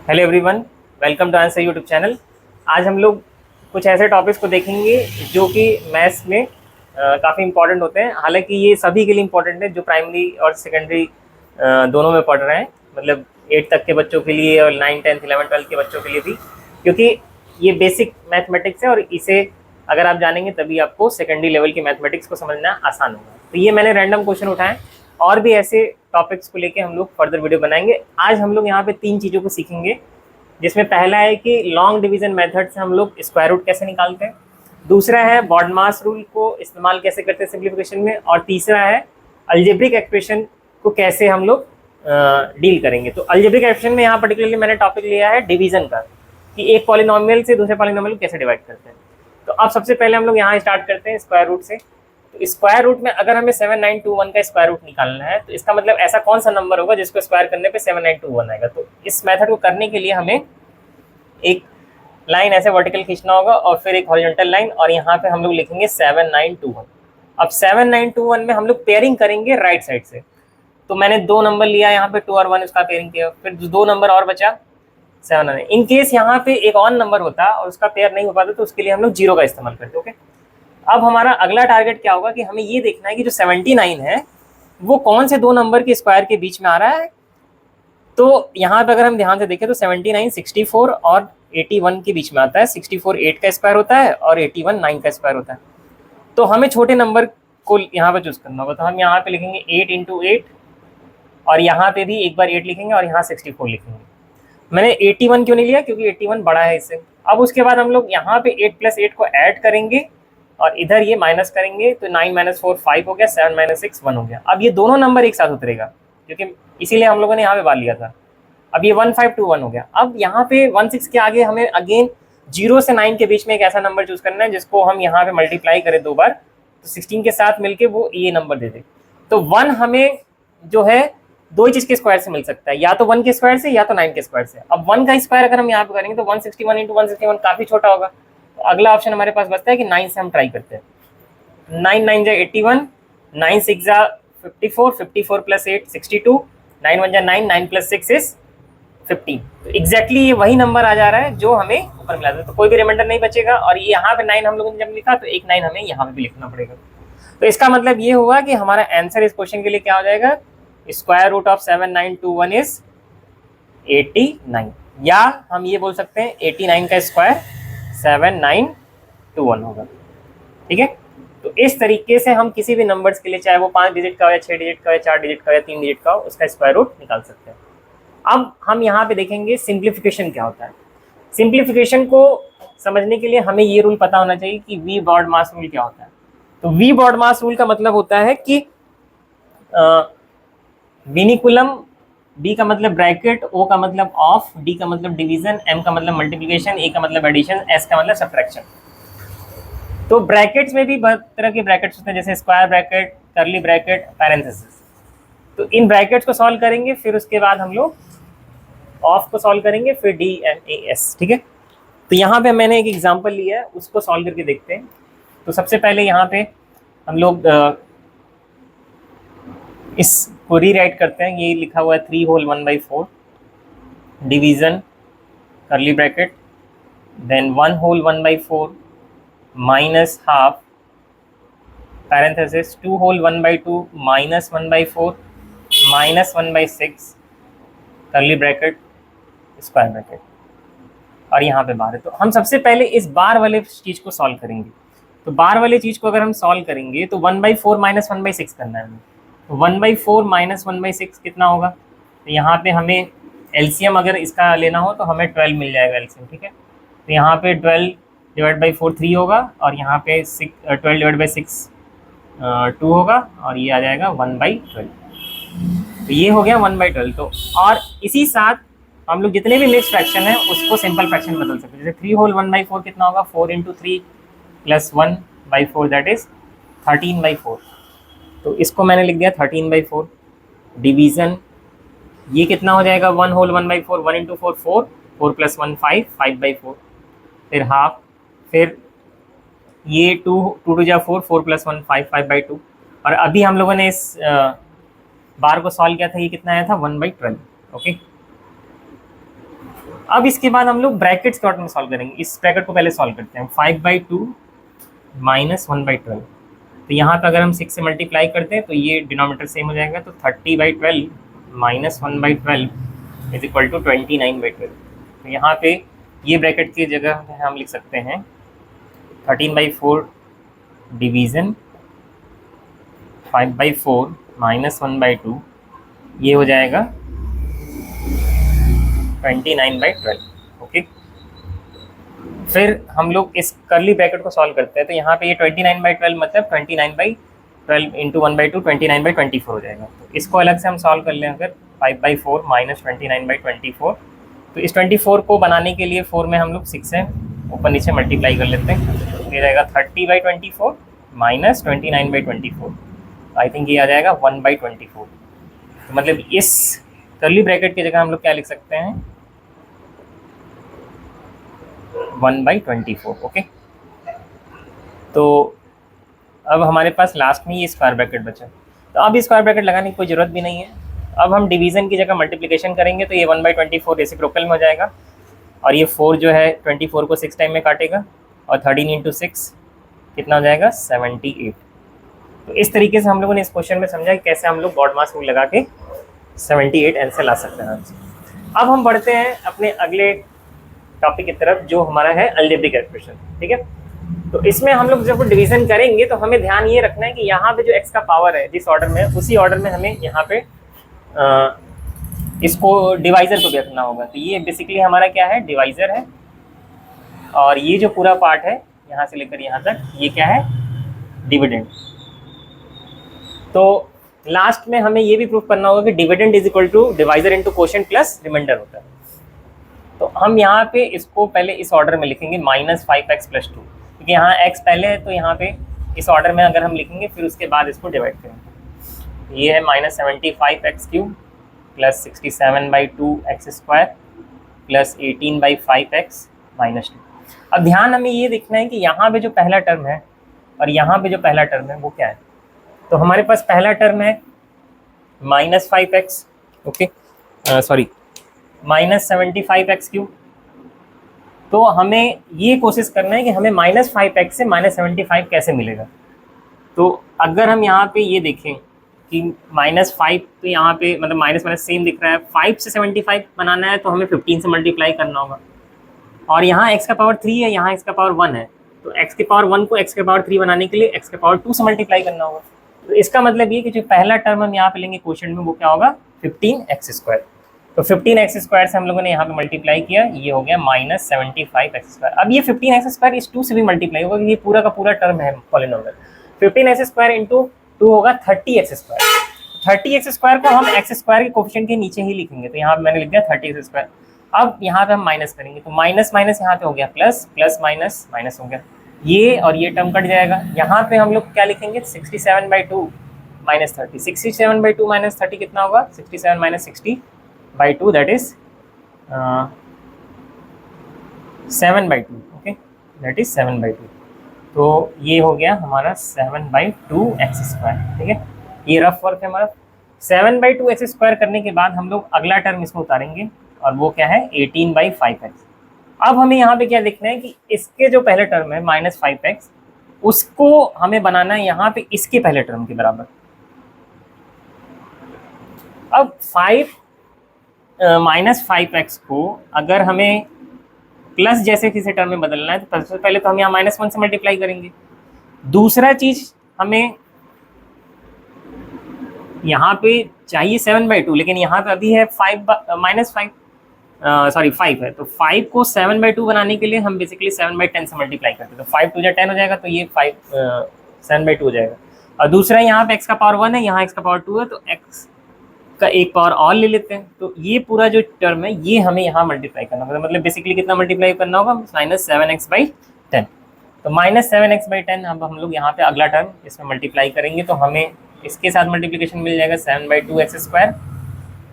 Hello everyone, welcome to answer YouTube channel. आज हम लोग कुछ ऐसे टॉपिक्स को देखेंगे जो कि मैथ्स में काफ़ी इंपॉर्टेंट होते हैं। हालांकि ये सभी के लिए इंपॉर्टेंट है जो प्राइमरी और सेकेंडरी दोनों में पढ़ रहे हैं, मतलब 8 तक के बच्चों के लिए और 9, 10, 11, 12 के बच्चों के लिए भी, क्योंकि ये बेसिक मैथमेटिक्स है और इसे अगर आप जानेंगे तभी आपको सेकेंडरी लेवल की मैथमेटिक्स को समझना आसान होगा। तो ये मैंने रैंडम क्वेश्चन उठाए और भी ऐसे टॉपिक्स को लेके हम लोग फर्दर वीडियो बनाएंगे। आज हम लोग यहाँ पे 3 चीज़ों को सीखेंगे, जिसमें पहला है कि लॉन्ग डिवीजन मेथड से हम लोग स्क्वायर रूट कैसे निकालते हैं, दूसरा है बॉडमास रूल को इस्तेमाल कैसे करते हैं सिंप्लीफिकेशन में, और तीसरा है अलजेब्रिक एक्सप्रेशन को कैसे हम लोग डील करेंगे। तो अलजेब्रिक एक्सप्रेशन में यहाँ पर्टिकुलरली मैंने टॉपिक लिया है डिवीजन का, कि एक पॉलिनोमियल से दूसरे पॉलिनोमियल को कैसे डिवाइड करते हैं। तो अब सबसे पहले हम लोग यहाँ स्टार्ट करते हैं स्क्वायर रूट से। तो स्क्वायर रूट में अगर हमें 7921 का स्क्वायर रूट निकालना है तो इसका मतलब ऐसा कौन सा नंबर होगा जिसको स्क्वायर करने पे 7921 आएगा। तो इस मेथड को करने के लिए हमें एक लाइन ऐसे वर्टिकल खींचना होगा और फिर एक हॉरिजॉन्टल लाइन, और यहाँ पे हम लोग लिखेंगे 7921। अब 7921 में हम लोग पेयरिंग करेंगे राइट साइड से। तो मैंने 2 नंबर लिया यहाँ पे 2 और 1, उसका पेयरिंग किया, फिर 2 नंबर और बचा 7। इन केस यहाँ पे एक और नंबर होता और उसका पेयर नहीं हो पाता तो उसके लिए हम लोग 0 का इस्तेमाल करते। ओके, अब हमारा अगला टारगेट क्या होगा कि हमें ये देखना है कि जो 79 है वो कौन से 2 नंबर के स्क्वायर के बीच में आ रहा है। तो यहाँ पे अगर हम ध्यान से देखें तो 79 64 और 81 के बीच में आता है। 64 8 का स्क्वायर होता है और 81 9 का स्क्वायर होता है। तो हमें छोटे नंबर को यहाँ पे चूज करना होगा। तो हम यहाँ पे लिखेंगे 8 इंटू 8, और यहाँ पे भी एक बार 8 लिखेंगे और यहाँ 64 लिखेंगे। मैंने 81 क्यों नहीं लिया, क्योंकि 81 बड़ा है इससे। अब उसके बाद हम लोग यहाँ पे 8 प्लस 8 को ऐड करेंगे और इधर ये माइनस करेंगे, तो 9 माइनस 4 5 हो गया, 7 माइनस 6 1 हो गया। अब ये दोनों नंबर एक साथ उतरेगा, क्योंकि इसीलिए हम लोगों ने यहाँ पे बात लिया था। अब ये 1521 हो गया। अब यहाँ पे 16 के आगे हमें अगेन 0 से 9 के बीच में एक ऐसा नंबर चूज करना है जिसको हम यहाँ पे मल्टीप्लाई करें 2 बार, तो 16 के साथ मिलके वो ये नंबर दे दे। तो 1 हमें जो है 2 ही चीज के स्क्वायर से मिल सकता है, या तो 1 के स्क्वायर से या तो 9 के स्क्वायर से। अब 1 का स्क्वायर अगर हम यहाँ पे करेंगे तो 161 इंटू 161 काफी छोटा होगा। तो अगला ऑप्शन हमारे पास बचता है कि 9 से हम ट्राई करते हैं। 9 9 जा 81, 9 6 जा 54, 54 प्लस 8 62, 9 1 जा 9, 9 प्लस 6 इज 15। तो एग्जैक्टली ये वही नंबर आ जा रहा है जो हमें ऊपर मिला था। तो कोई भी रिमाइंडर नहीं बचेगा, और यहाँ पे 9 हम लोगों ने जब लिखा तो एक 9 हमें यहाँ पे भी लिखना पड़ेगा। तो इसका मतलब ये हुआ कि हमारा आंसर इस क्वेश्चन के लिए क्या हो जाएगा, स्क्वायर रूट ऑफ 7921 इज 89, या हम ये बोल सकते हैं 89 का स्क्वायर 7921 होगा। ठीक है, तो इस तरीके से हम किसी भी नंबर्स के लिए, चाहे वो 5 डिजिट का हो या 6 डिजिट का हो या 4 डिजिट का हो या 3 डिजिट का हो, उसका स्क्वायर रूट निकाल सकते हैं। अब हम यहाँ पे देखेंगे सिंप्लीफिकेशन क्या होता है। सिंप्लीफिकेशन को समझने के लिए हमें ये रूल पता होना चाहिए कि वी बॉडमास रूल क्या होता है। तो वी बॉडमास रूल का मतलब होता है कि विनिकुलम, बी का मतलब ब्रैकेट, ओ का मतलब ऑफ, डी का मतलब डिवीजन, एम का मतलब मल्टीप्लिकेशन, ए का मतलब एडिशन, एस का मतलब सब्ट्रैक्शन। तो ब्रैकेट्स में भी बहुत तरह के ब्रैकेट्स होते हैं, जैसे square bracket, curly bracket, parenthesis. तो इन ब्रैकेट्स को सॉल्व करेंगे, फिर उसके बाद हम लोग ऑफ को सॉल्व करेंगे, फिर डी एम ए एस। ठीक है, तो यहाँ पे मैंने एक एग्जांपल लिया है, उसको सॉल्व करके देखते हैं। तो सबसे पहले यहाँ पे हम लोग इसको रीराइट करते हैं। ये लिखा हुआ है 3 whole 1/4, division curly bracket, then 1 whole 1/4 minus half, parenthesis 2 whole 1/2 minus 1/4 minus 1/6, curly bracket, square bracket, और यहाँ पे बार है। तो हम सबसे पहले इस बार वाले चीज को सॉल्व करेंगे। तो बार वाले चीज को अगर हम सॉल्व करेंगे तो 1/4 माइनस 1/6 करना है हमें। तो 1/4 माइनस 1/6 कितना होगा, तो यहाँ पे हमें एलसीएम अगर इसका लेना हो तो हमें 12 मिल जाएगा एलसीएम। ठीक है, तो यहाँ पे 12 डिवाइड बाई 4 3 होगा, और यहाँ पे 12 डिवाइड बाई 6 2 होगा, और ये आ जाएगा 1/12। तो ये हो गया 1/12। तो और इसी साथ हम लोग जितने भी मिक्स फ्रैक्शन है उसको सिंपल फ्रैक्शन बदल सकते हैं। जैसे 3 होल 1/4 कितना होगा, 4 इंटू 3 प्लस 1/4 दैट इज 13/4। तो इसको मैंने लिख दिया 13/4। डिवीजन ये कितना हो जाएगा, 1 होल 1/4, 1 इंटू 4 4, 4 प्लस 1 5, 5/4। फिर हाफ, फिर ये 2 2 जा 4, 4 प्लस 1 5, 5/2। और अभी हम लोगों ने इस बार को सॉल्व किया था, ये कितना आया था 1/12। ओके, अब इसके बाद हम लोग ब्रैकेट्स के ऑर्डर में सॉल्व करेंगे। इस ब्रैकेट को पहले सॉल्व करते हैं। 5/2 माइनस 1/12, तो यहाँ पे अगर हम 6 से मल्टीप्लाई करते हैं तो ये डिनोमिनेटर सेम हो जाएगा, तो 30/12 माइनस 1/12 इज इक्वल टू 29/12। तो यहाँ पे ये ब्रैकेट की जगह हम लिख सकते हैं 13/4 डिवीज़न 5/4 माइनस 1/2, ये हो जाएगा 29/12। ओके, फिर हम लोग इस करली ब्रैकेट को सॉल्व करते हैं। तो यहाँ पे ये 29/12 मतलब 29/12 इंटू 1/2 29/24 हो जाएगा। तो इसको अलग से हम सॉल्व कर लें अगर 5/4 माइनस 29/24, तो इस 24 को बनाने के लिए 4 में हम लोग 6 से ऊपर नीचे मल्टीप्लाई कर लेते हैं। ये रहेगा 30/24 माइनस 29/24, आई थिंक ये आ जाएगा 1/24। तो मतलब इस करली ब्रैकेट की जगह हम लोग क्या लिख सकते हैं 1/24। ओके, तो अब हमारे पास लास्ट में ये स्क्वायर ब्रैकेट बचा, तो अब स्क्वायर ब्रैकेट लगाने की कोई ज़रूरत भी नहीं है। अब हम डिवीज़न की जगह मल्टीप्लिकेशन करेंगे, तो ये 1/24 रेसिप्रोकल में हो जाएगा, और ये 4 जो है 24 को 6 टाइम में काटेगा, और 13 इंटू 6 कितना हो जाएगा 78। तो इस तरीके से हम लोगों ने इस क्वेश्चन में समझा कि कैसे हम लोग गॉड मास रूल लगा के 78 आंसर ला सकते हैं। अब हम बढ़ते हैं अपने अगले टॉपिक की तरफ, जो हमारा है अलजेब्रिक एक्सप्रेशन। ठीक है, तो इसमें हम लोग जब डिवीजन करेंगे तो हमें ध्यान ये रखना है कि यहाँ पे जो एक्स का पावर है जिस ऑर्डर में, उसी ऑर्डर में हमें यहाँ पे इसको डिवाइजर को भी रखना होगा। तो ये बेसिकली हमारा क्या है, डिवाइजर है, और ये जो पूरा पार्ट है यहाँ से लेकर यहाँ तक, ये क्या है, डिविडेंड। तो लास्ट में हमें ये भी प्रूफ करना होगा कि dividend is equal to divisor into quotient plus remainder होता है। तो हम यहाँ पे इसको पहले इस ऑर्डर में लिखेंगे -5x + 2, क्योंकि यहाँ x पहले है, तो यहाँ पे इस ऑर्डर में अगर हम लिखेंगे फिर उसके बाद इसको डिवाइड करेंगे। ये है -75x³ + 67/2x² + 18/5x - 2। अब ध्यान हमें ये देखना है कि यहाँ पे जो पहला टर्म है और यहाँ पे जो पहला टर्म है वो क्या है। तो हमारे पास पहला टर्म है -5x, ओके सॉरी -75x³। तो हमें ये कोशिश करना है कि हमें -5x से -75 कैसे मिलेगा। तो अगर हम यहाँ पे ये देखें कि -5 तो यहाँ पे मतलब माइनस माइनस सेम दिख रहा है, 5 से 75 बनाना है तो हमें 15 से मल्टीप्लाई करना होगा, और यहाँ x का पावर 3 है, यहाँ x का पावर 1 है, तो x के पावर 1 को x के पावर 3 बनाने के लिए x के पावर 2 से मल्टीप्लाई करना होगा। तो इसका मतलब ये कि जो पहला टर्म हम यहाँ पे लेंगे क्वोशिएंट में वो क्या होगा 15x²। तो 15x² से हम लोगों ने यहाँ पे मल्टीप्लाई किया, ये हो गया -75x²। अब ये 15x² इस 2 से भी मल्टीप्लाई होगा, ये पूरा का पूरा टर्म है पॉलिनोमियल। 15x² इंटू 2 होगा 30x²। 30x² को हम x² के कोफिशिएंट के नीचे ही लिखेंगे, तो यहाँ पे मैंने लिख दिया 30x²। अब यहाँ पे हम माइनस करेंगे, तो माइनस माइनस यहाँ पे हो गया प्लस, प्लस माइनस माइनस हो गया, ये और ये टर्म कट जाएगा। यहाँ पे हम लोग क्या लिखेंगे 67/2 - 30। 67/2 - 30 कितना होगा 67 - 60/2, that is 7/2। Okay, that is 7/2। तो ये हो गया हमारा 7/2x²। ठीक है, ये रफ वर्क है हमारा। 7/2x² करने के बाद हम लोग अगला टर्म इसमें उतारेंगे, और वो क्या है 18/5x। अब हमें यहाँ पे क्या देखना है कि इसके जो पहले टर्म है -5x, उसको हमें बनाना है यहाँ पे इसके पहले टर्म के बराबर। अब 5 को अगर हमें प्लस जैसे किसी टर्म में बदलना है तो सबसे पहले तो हम यहाँ -1 से मल्टीप्लाई करेंगे। दूसरा चीज हमें यहाँ पे चाहिए 7/2, लेकिन यहाँ पे अभी है 5 है, तो 5 को 7/2 बनाने के लिए हम बेसिकली 7/10 से मल्टीप्लाई करते हैं। तो 5 2 10 हो जाएगा, तो ये 7/2 हो जाएगा। और दूसरा यहाँ पे x का पावर 1 है, यहाँ x का पावर 2 है, तो x का एक पावर और ले लेते हैं। तो ये पूरा जो टर्म है ये हमें यहाँ मल्टीप्लाई करना होगा, मतलब बेसिकली कितना मल्टीप्लाई करना होगा -7x/10। तो -7x/10 अब हम लोग यहाँ पे अगला टर्म इसमें मल्टीप्लाई करेंगे, तो हमें इसके साथ मल्टीप्लिकेशन मिल जाएगा 7/2x²,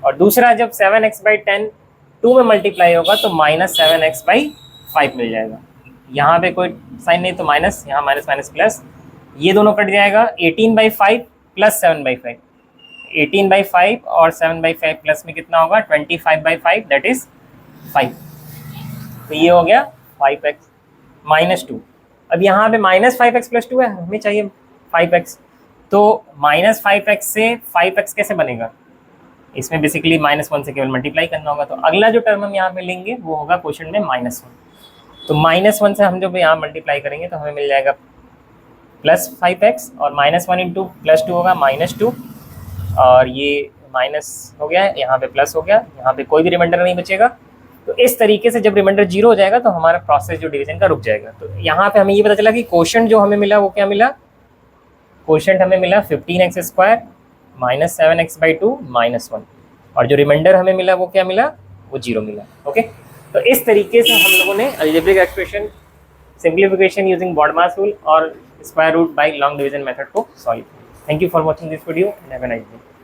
और दूसरा जब 7x/10 2 में मल्टीप्लाई होगा तो -7x/5 मिल जाएगा। यहाँ पे कोई साइन नहीं, तो माइनस, यहाँ माइनस माइनस प्लस, ये दोनों कट जाएगा। 18/5 + 7/5, 18/5 और 7/5 प्लस में कितना होगा 25/5, दैट इज 5। तो ये हो गया 5x -2। अब यहाँ पे -5x + 2 है, हमें चाहिए 5x। तो -5x से 5x कैसे बनेगा, इसमें बेसिकली -1 से केवल मल्टीप्लाई करना होगा। तो अगला जो टर्म हम यहाँ पे लेंगे वो होगा क्वेश्चन में -1। तो -1 से हम जब यहाँ मल्टीप्लाई करेंगे तो हमें मिल जाएगा +5x, और -1 × +2 होगा -2, और ये माइनस हो गया, यहाँ पे प्लस हो गया, यहाँ पे कोई भी रिमाइंडर नहीं बचेगा। तो इस तरीके से जब रिमाइंडर 0 हो जाएगा तो हमारा प्रोसेस जो डिवीजन का रुक जाएगा। तो यहाँ पे हमें ये पता चला कि क्वोशंट जो हमें मिला वो क्या मिला, क्वोशंट हमें मिला 15x² -7x/2 -1, और जो रिमाइंडर हमें मिला वो क्या मिला, वो 0 मिला। ओके, तो इस तरीके से हम लोगों ने algebraic expression, simplification using BODMAS rule और square root by long division method को सॉल्व किया। Thank you for watching this video and have a nice day.